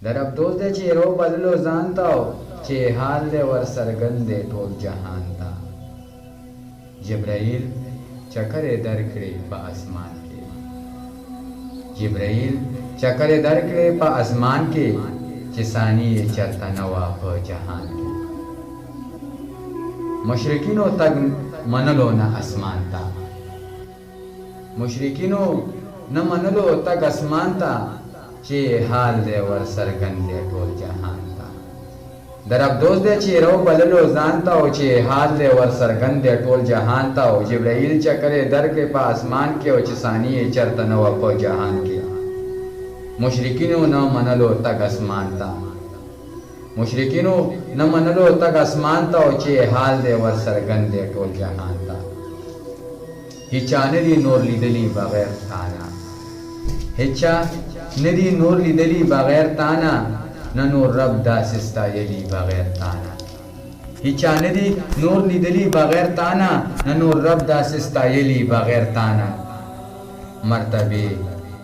درب دوست دے چې رو بللو ځان ته چې حال دې ور څرګند دی ټول جهان ته. جبرائیل چکرې درکړې په اسمان کې، جبرائیل چکرې درکړې په اسمان کې چې ثاني یې چرته نه وه په جهان کې. مشرکینو تګ منلو نه اسمان ته، مشرکینو نه منلو تګ اسمان ته چې حال دې ور څرګند دی ټول جهان ته. درب دوست دې چې رو بللو ځان ته او چې حال دې ور څرګند دی ټول جهان ته. او جبرائیل چکرې درکړې په اسمان کې او چې ثاني یې چرته نه وه په جهان کې. مشرکینو نه منلو تګ اسمان ته، مشرکینو نه منلو تګ اسمان ته او چې حال دې ور څرګند دی ټول جهان ته. هیچا نه دي نور لیدلی بغیر تانا، هیچا نه دي نور لیدلی بغیر تانا، نه نور رب داسې ستایلی بغیر تانا. هیچا نه دي نور لیدلی بغیر تانا، نه نور رب داسې ستایلی بغیر تانا. مرتبه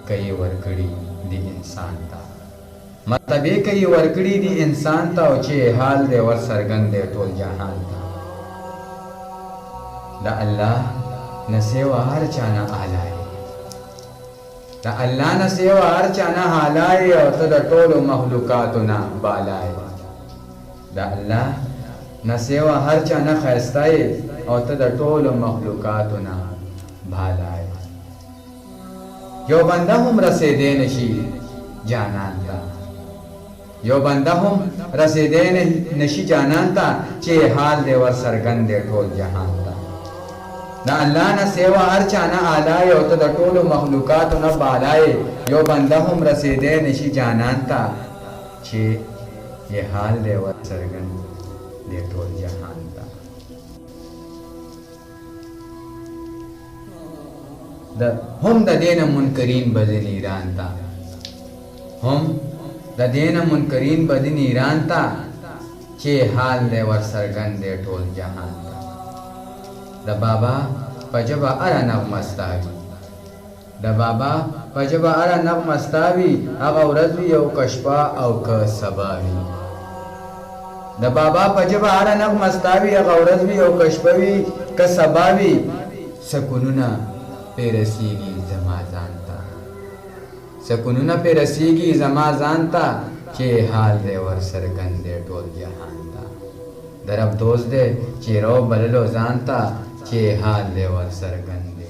کوي ورکړي دی انسان ته، مرتبه کوي ورکړي دی انسان ته او چې حال دې ور څرګند دی ټول جهان ته. د الله نه سوا هر چا نه اعلی، د الله نه سوا هر چا نه اعلی او ته د ټولو مخلوقاتو نه بالا. د الله نه سوا هر چا نه ښایسته او ته د ټولو مخلوقاتو نه بالا. یو بنده هم رسیدی نشي جانان ته، یو بنده هم رسیدی نشي جانان ته چې حال دې ور څرګند دی ټول جهان ته. د الله نه سوا هر چا نه اعلی او ته د ټولو مخلوقاتو نه بالا. یو بنده هم رسیدی نشي جانان ته چې یې حال دې ور څرګند دی ټول جهان ته. هم د دین منکرین بدن ایران تا، هم د دین منکرین بدن ایران تا چې حال دې ور څرګند دی ټول جهان تا. د بابا په ژبه هره نغمه ستاوي، د بابا په ژبه هره نغمه ستاوي، هغه ورځ وي او که شپه او که سبا وي. د بابا په ژبه هره نغمه ستاوي، هغه ورځ وي او که شپه وي که سبا وي. سکونونه پی رسیږي زما ځان ته، سکونونه پی رسیږي زما ځان ته چې حال دې ور څرګند دی ټول جهان ته. درب دوست دې چې رو بللو ځان ته چې حال دې ور څرګند دی